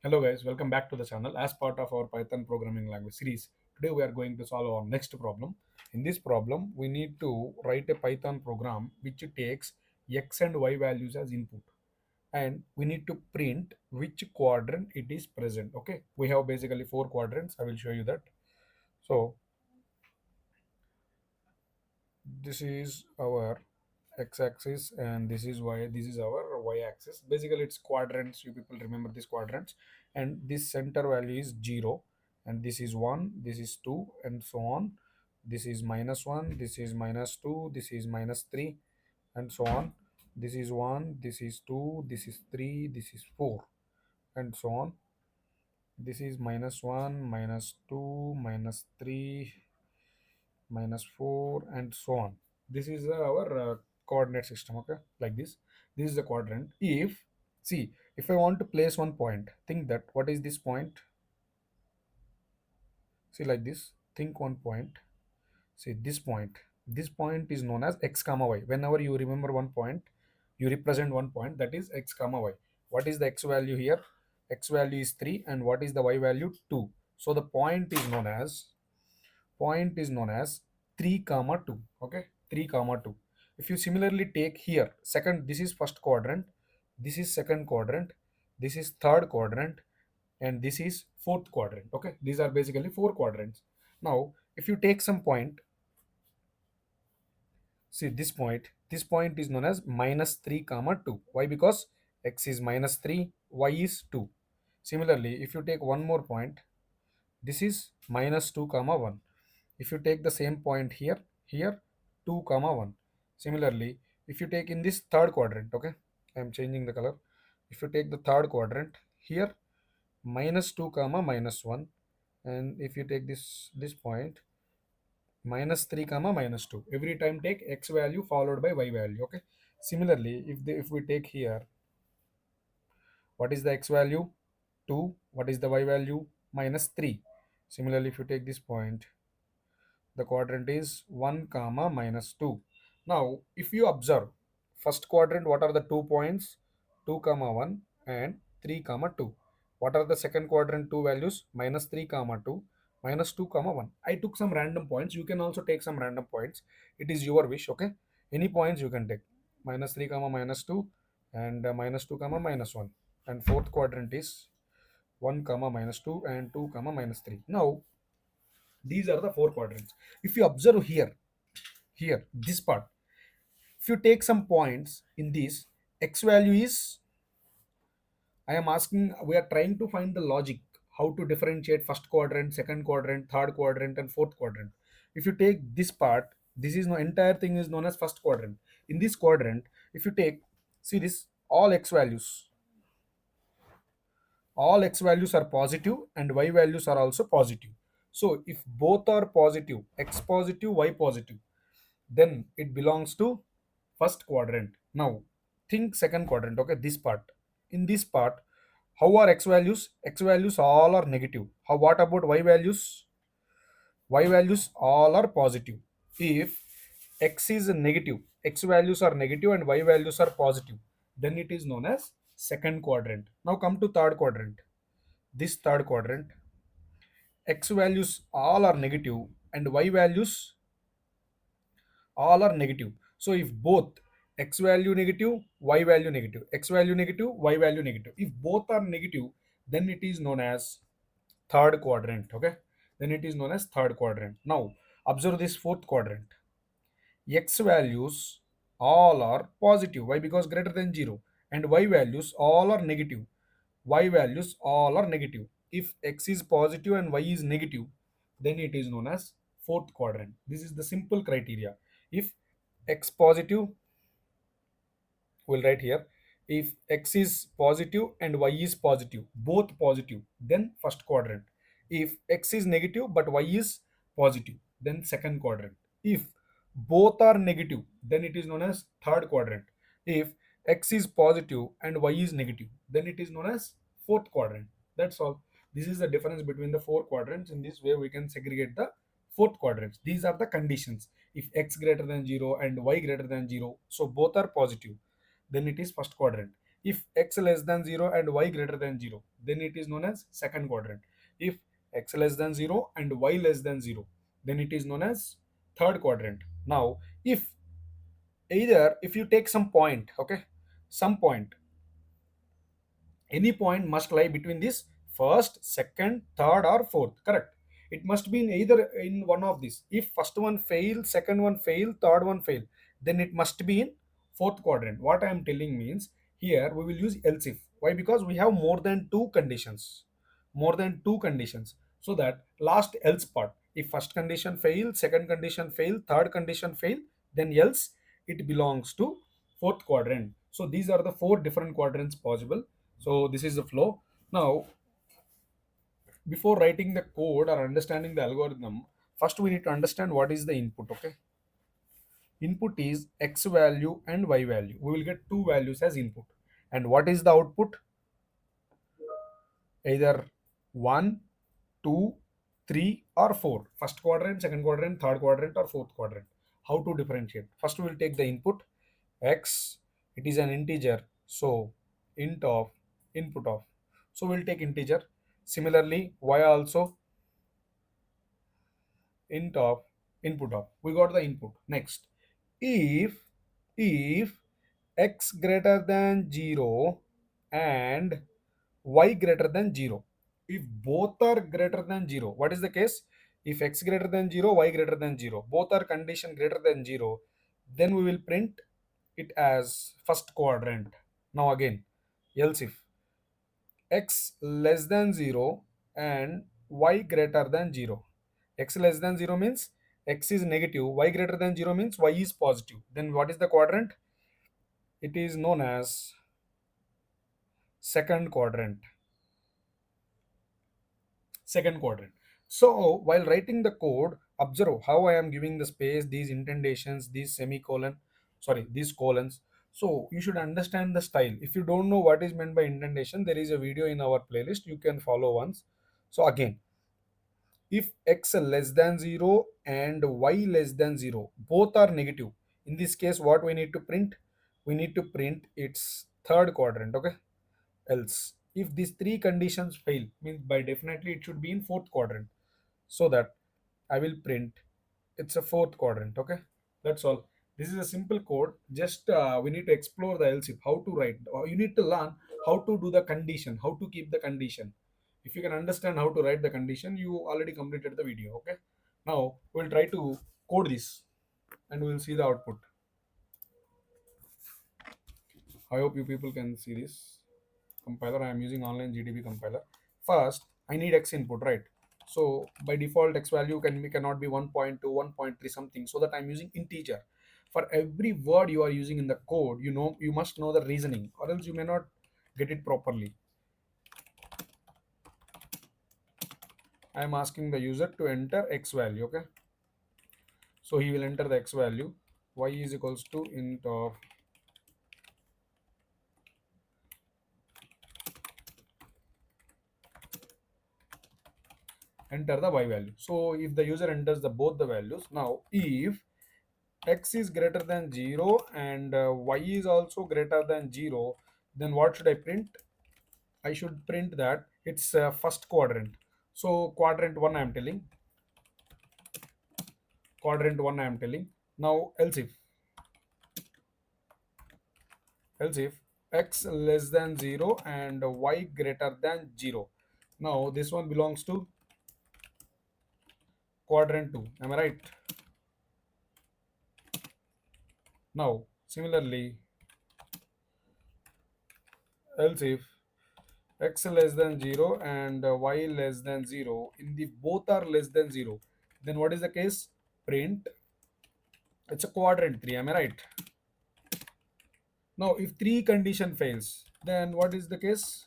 Hello guys, welcome back to the channel. As part of our Python programming language series, today we are going to solve our next problem. In this problem, we need to write a Python program which takes x and y values as input, and we need to print which quadrant it is present. Okay, we have basically four quadrants. I will show you that. So this is our x-axis and this is our y-axis. Basically it's quadrants. You people remember these quadrants, and this center value is 0, and this is 1, this is 2, and so on. This is -1, this is -2, this is -3, and so on. This is 1, this is 2, this is 3, this is 4, and so on. This is -1, -2, -3, -4, and so on. This is our coordinate system. Okay, like this is the quadrant. If, see, if I want to place one point, think that what is this point. See, like this, think one point. See, this point is known as x comma y. Whenever you remember one point, you represent one point, that is x comma y. What is the x value here? X value is 3, and what is the y value? 2. So the point is known as 3 comma 2. Okay, 3 comma 2. If you similarly take here second, this is first quadrant, this is second quadrant, this is third quadrant, and this is fourth quadrant. Okay, these are basically four quadrants. Now if you take some point, see this point is known as -3 comma 2. Why? Because x is -3, y is 2. Similarly, if you take one more point, this is -2 comma 1. If you take the same point here 2 comma 1. Similarly, if you take in this third quadrant, okay, I am changing the color. If you take the third quadrant here, -2 comma -1, and if you take this point, -3 comma -2. Every time take x value followed by y value. Okay, similarly, if we take here, what is the x value? 2. What is the y value? -3. Similarly, if you take this point, the quadrant is 1 comma -2. Now if you observe first quadrant, what are the 2 points? 2 comma 1 and 3 comma 2. What are the second quadrant two values? -3 comma 2, -2 comma 1. I took some random points. You can also take some random points. It is your wish. Okay, any points you can take. -3 comma -2, and -2 comma -1, and fourth quadrant is 1 comma -2 and 2 comma -3. Now these are the four quadrants. If you observe here this part, if you take some points in this, x value is, I am asking, we are trying to find the logic how to differentiate first quadrant, second quadrant, third quadrant, and fourth quadrant. If you take this part, this is no entire thing is known as first quadrant. In this quadrant, if you take, see this, all x values are positive and y values are also positive. So if both are positive, x positive, y positive, then it belongs to first quadrant. Now think second quadrant. Okay, this part. In this part, how are x values? X values all are negative. How, what about y values? Y values all are positive. If x is negative, x values are negative and y values are positive, then it is known as second quadrant. Now come to third quadrant. This third quadrant, x values all are negative and y values all are negative. So if both x value negative, y value negative, x value negative, y value negative, if both are negative, then it is known as third quadrant. Okay, then it is known as third quadrant. Now observe this fourth quadrant. X values all are positive. Why? Because greater than 0. And y values all are negative. Y values all are negative. If x is positive and y is negative, then it is known as fourth quadrant. This is the simple criteria. If x positive, we'll write here, if x is positive and y is positive, both positive, then first quadrant. If x is negative but y is positive, then second quadrant. If both are negative, then it is known as third quadrant. If x is positive and y is negative, then it is known as fourth quadrant. That's all. This is the difference between the four quadrants. In this way we can segregate the fourth quadrants. These are the conditions. If x greater than 0 and y greater than 0, so both are positive, then it is first quadrant. If x less than 0 and y greater than 0, then it is known as second quadrant. If x less than 0 and y less than 0, then it is known as third quadrant. Now, if you take some point, okay, some point, any point must lie between this first, second, third, or fourth, correct? It must be in either in one of these. If first one fail, second one fail, third one fail, then it must be in fourth quadrant. What I am telling means, here we will use else if. Why? Because we have more than two conditions. So that last else part, if first condition fail, second condition fail, third condition fail, then else it belongs to fourth quadrant. So these are the four different quadrants possible. So this is the flow. Now, before writing the code or understanding the algorithm, first we need to understand what is the input. Okay, input is x value and y value. We will get two values as input. And what is the output? Either 1, 2, 3, or 4. First quadrant, second quadrant, third quadrant, or fourth quadrant. How to differentiate? First we will take the input x. It is an integer, so int of input of, so we'll take integer. Similarly, y also int of input of. We got the input. Next, if if x greater than 0 and y greater than 0, if both are greater than 0, what is the case? If x greater than 0, y greater than 0, both are condition greater than 0, then we will print it as first quadrant. Now again, else if x less than 0 and y greater than 0. X less than 0 means x is negative, y greater than 0 means y is positive. Then what is the quadrant? It is known as second quadrant. Second quadrant. So while writing the code, observe how I am giving the space, these indentations, these semicolon, sorry, these colons. So you should understand the style. If you don't know what is meant by indentation, there is a video in our playlist. You can follow once. So again, if x less than 0 and y less than 0, both are negative. In this case, what we need to print? We need to print its third quadrant, okay? Else, if these three conditions fail, means by definitely it should be in fourth quadrant. So that I will print it's a fourth quadrant, okay? That's all. This is a simple code. Just we need to explore the else if, how to write. Or you need to learn how to do the condition, how to keep the condition. If you can understand how to write the condition, you already completed the video, okay? Now we'll try to code this and we'll see the output. I hope you people can see this compiler. I am using online GDB compiler. First, I need x input, right? So by default, x value cannot be 1.2, 1.3 something. So that I'm using integer. For every word you are using in the code, you must know the reasoning, or else you may not get it properly. I am asking the user to enter x value. Okay. So he will enter the x value. Y is equals to int of enter the y value. So if the user enters the both the values, now if x is greater than 0 and y is also greater than 0, then what should I print? I should print that it's first quadrant. So quadrant 1 I am telling. Now else if x less than 0 and y greater than 0. Now this one belongs to quadrant 2. Am I right? Now similarly, else if x less than 0 and y less than 0, in the both are less than 0, then what is the case? Print it's a quadrant 3. Am I right? Now if three condition fails, then what is the case?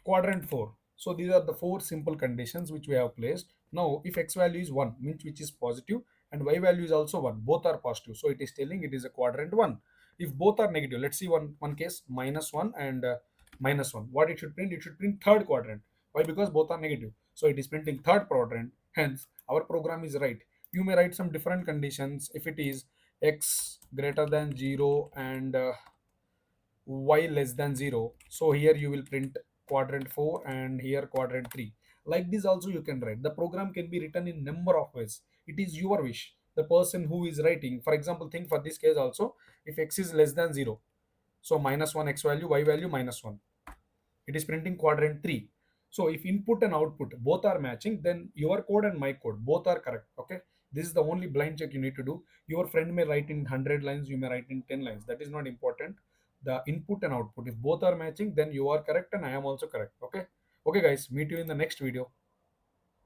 Quadrant 4. So these are the four simple conditions which we have placed. Now if x value is 1, means which is positive, and y value is also 1, both are positive, so it is telling it is a quadrant 1. If both are negative, let's see one case, -1 and -1, what it should print? It should print third quadrant. Why? Because both are negative, so it is printing third quadrant. Hence our program is right. You may write some different conditions. If it is x greater than 0 and y less than 0. So here you will print quadrant 4 and here quadrant 3. Like this also you can write. The program can be written in number of ways. It is your wish. The person who is writing, for example, think for this case also, if x is less than 0, so minus 1 x value, y value minus 1. It is printing quadrant 3. So if input and output both are matching, then your code and my code both are correct. Okay. This is the only blind check you need to do. Your friend may write in 100 lines, you may write in 10 lines. That is not important. The input and output, if both are matching, then you are correct and I am also correct. Okay. Okay, guys, meet you in the next video.